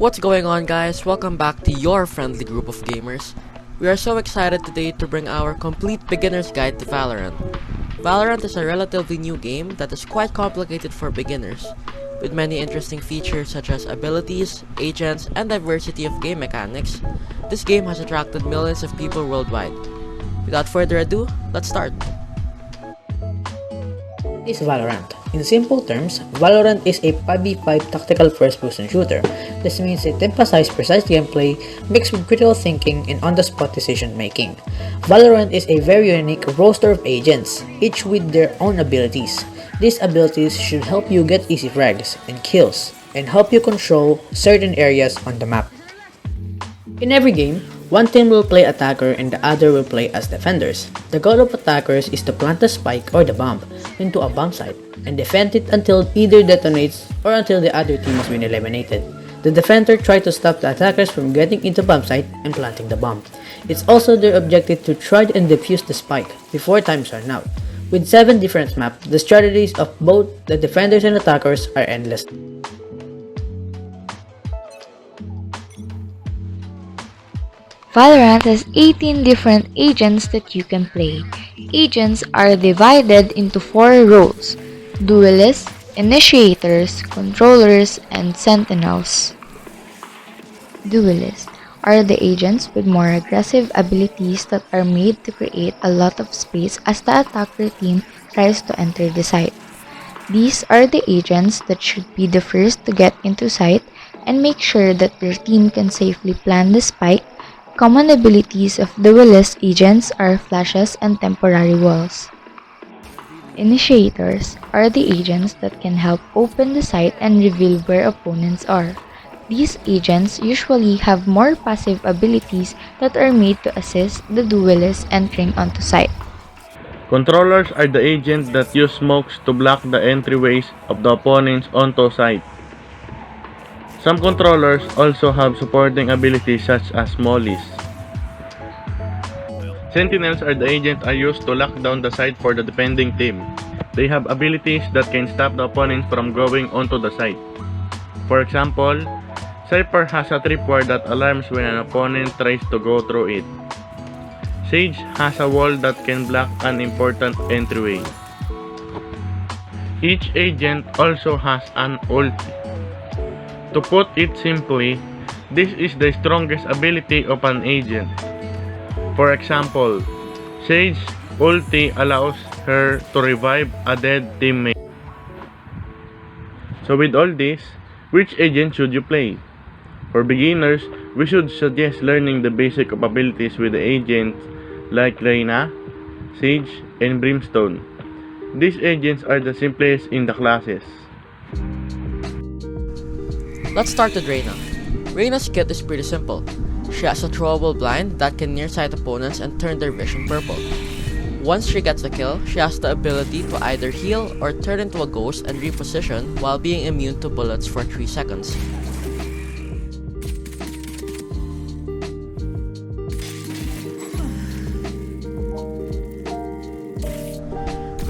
What's going on, guys? Welcome back to your friendly group of gamers. We are so excited today to bring our complete beginner's guide to Valorant. Valorant is a relatively new game that is quite complicated for beginners, with many interesting features such as abilities, agents, and diversity of game mechanics. This game has attracted millions of people worldwide. Without further ado, let's start. Is Valorant. In simple terms, Valorant is a 5v5 tactical first-person shooter. This means it emphasizes precise gameplay mixed with critical thinking and on-the-spot decision-making. Valorant is a very unique roster of agents, each with their own abilities. These abilities should help you get easy frags and kills, and help you control certain areas on the map. In every game, one team will play attacker and the other will play as defenders. The goal of attackers is to plant the spike or the bomb into a bomb site and defend it until either detonates or until the other team has been eliminated. The defender tries to stop the attackers from getting into bomb site and planting the bomb. It's also their objective to try and defuse the spike before times run out. With 7 different maps, the strategies of both the defenders and attackers are endless. Valorant has 18 different agents that you can play. Agents are divided into 4 roles: duelists, initiators, controllers, and sentinels. Duelists are the agents with more aggressive abilities that are made to create a lot of space as the attacker team tries to enter the site. These are the agents that should be the first to get into site and make sure that their team can safely plant the spike. Common abilities of duelist agents are flashes and temporary walls. Initiators are the agents that can help open the site and reveal where opponents are. These agents usually have more passive abilities that are made to assist the duelist entering onto site. Controllers are the agents that use smokes to block the entryways of the opponents onto site. Some controllers also have supporting abilities such as mollies. Sentinels are the agents used to lock down the site for the defending team. They have abilities that can stop the opponent from going onto the site. For example, Cypher has a tripwire that alarms when an opponent tries to go through it. Sage has a wall that can block an important entryway. Each agent also has an ulti. To put it simply, this is the strongest ability of an agent. For example, Sage's ulti allows her to revive a dead teammate. So with all this, which agent should you play? For beginners, we should suggest learning the basic of abilities with the agents like Reyna, Sage, and Brimstone. These agents are the simplest in the classes. Let's start with Reyna. Reyna's kit is pretty simple. She has a throwable blind that can nearsight opponents and turn their vision purple. Once she gets the kill, she has the ability to either heal or turn into a ghost and reposition while being immune to bullets for 3 seconds.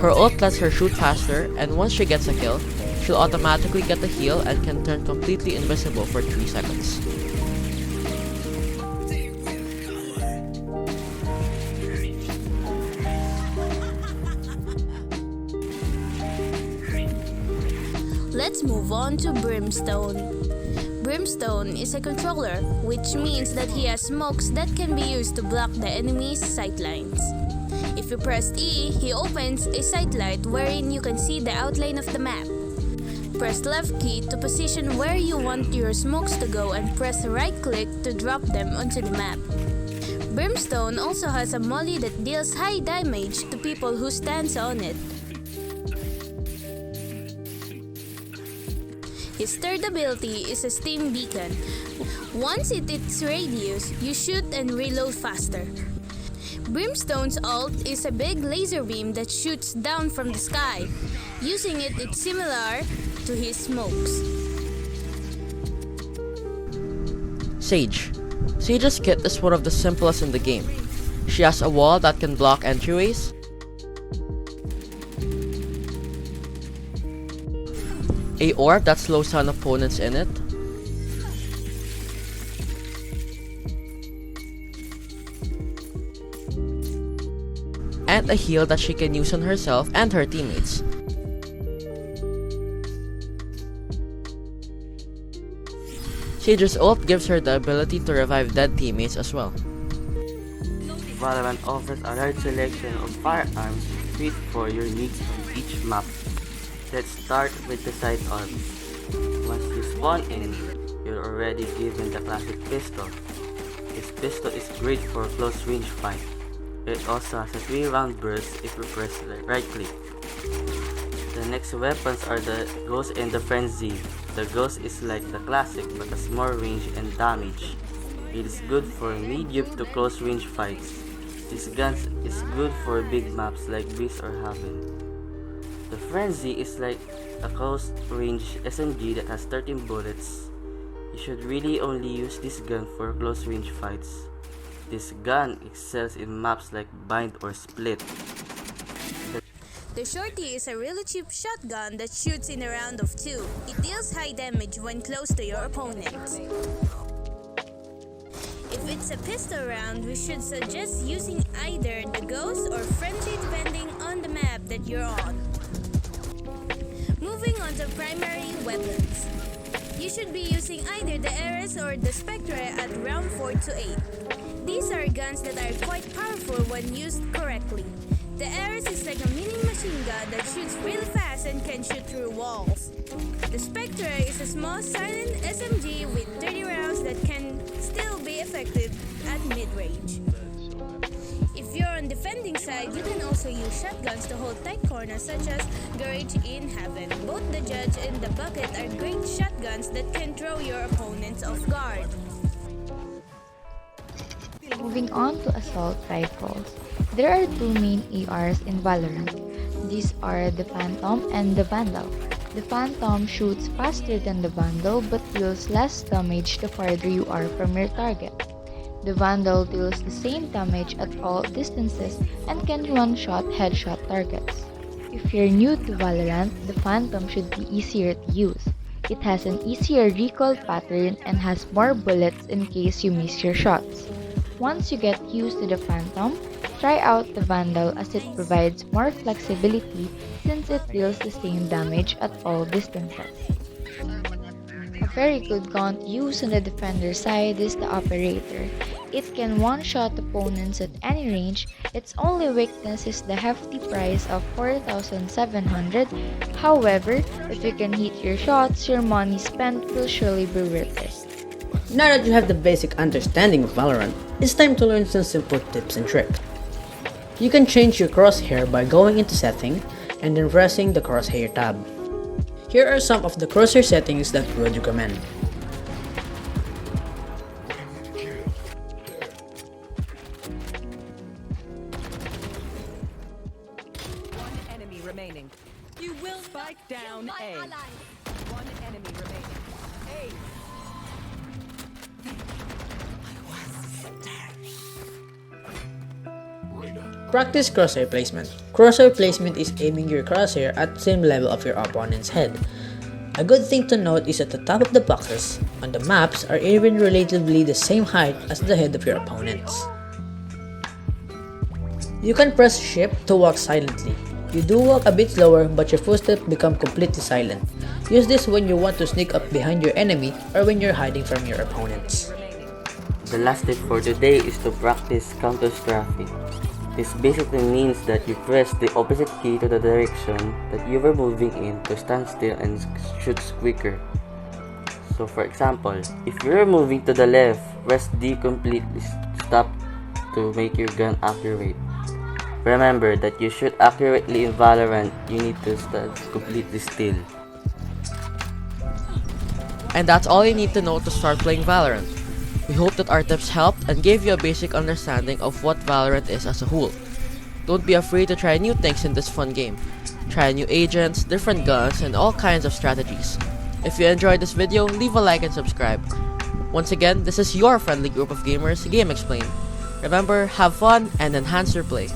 Her ult lets her shoot faster, and once she gets a kill, she'll automatically get the heal and can turn completely invisible for 3 seconds. Let's move on to Brimstone. Brimstone is a controller, which means that he has smokes that can be used to block the enemy's sightlines. If you press E, he opens a sightlight wherein you can see the outline of the map. Press left key to position where you want your smokes to go and press right click to drop them onto the map. Brimstone also has a molly that deals high damage to people who stands on it. His third ability is a steam beacon. Once it hits radius, you shoot and reload faster. Brimstone's ult is a big laser beam that shoots down from the sky. Using it, it's similar to his smokes. Sage. Sage's kit is one of the simplest in the game. She has a wall that can block entryways, a orb that slows down opponents in it, and a heal that she can use on herself and her teammates. Sage's ult gives her the ability to revive dead teammates as well. Valorant offers a large selection of firearms fit for your needs on each map. Let's start with the sidearms. Once you spawn in, you're already given the classic pistol. This pistol is great for close range fight. It also has a 3-round burst if you press the right click. The next weapons are the Ghost and the Frenzy. The Ghost is like the classic but has more range and damage. It is good for medium to close range fights. This gun is good for big maps like Beast or Haven. The Frenzy is like a close range SMG that has 13 bullets. You should really only use this gun for close range fights. This gun excels in maps like Bind or Split. The Shorty is a really cheap shotgun that shoots in a round of 2. It deals high damage when close to your opponent. If it's a pistol round, we should suggest using either the Ghost or Frenzy depending on the map that you're on. Moving on to primary weapons. You should be using either the Ares or the Spectre at round 4 to 8. These are guns that are quite powerful when used correctly. The Ares is like a mini machine gun that shoots really fast and can shoot through walls. The Spectre is a small silent SMG with 30 rounds that can still be effective at mid-range. If you're on defending side, you can also use shotguns to hold tight corners such as Garage in Heaven. Both the Judge and the Bucket are great shotguns that can throw your opponents off guard. Moving on to assault rifles. There are two main ARs in Valorant. These are the Phantom and the Vandal. The Phantom shoots faster than the Vandal but deals less damage the farther you are from your target. The Vandal deals the same damage at all distances and can one-shot headshot targets. If you're new to Valorant, the Phantom should be easier to use. It has an easier recoil pattern and has more bullets in case you miss your shots. Once you get used to the Phantom, try out the Vandal as it provides more flexibility since it deals the same damage at all distances. A very good gun to use on the defender side is the Operator. It can one-shot opponents at any range. Its only weakness is the hefty price of 4,700. However, if you can hit your shots, your money spent will surely be worth it. Now that you have the basic understanding of Valorant, it's time to learn some simple tips and tricks. You can change your crosshair by going into setting and then pressing the crosshair tab. Here are some of the crosshair settings that we would recommend. One enemy remaining. You will spike down A. One enemy remaining. A. Practice crosshair placement. Crosshair placement is aiming your crosshair at the same level of your opponent's head. A good thing to note is that the top of the boxes on the maps are even relatively the same height as the head of your opponents. You can press shift to walk silently. You do walk a bit slower but your footsteps become completely silent. Use this when you want to sneak up behind your enemy or when you're hiding from your opponents. The last tip for today is to practice counter-strafing. This basically means that you press the opposite key to the direction that you were moving in to stand still and shoot quicker. So for example, if you're moving to the left, press D completely stop to make your gun accurate. Remember that you shoot accurately in Valorant, you need to stand completely still. And that's all you need to know to start playing Valorant. We hope that our tips helped and gave you a basic understanding of what Valorant is as a whole. Don't be afraid to try new things in this fun game. Try new agents, different guns, and all kinds of strategies. If you enjoyed this video, leave a like and subscribe. Once again, this is your friendly group of gamers, GameXplain. Remember, have fun and enhance your play.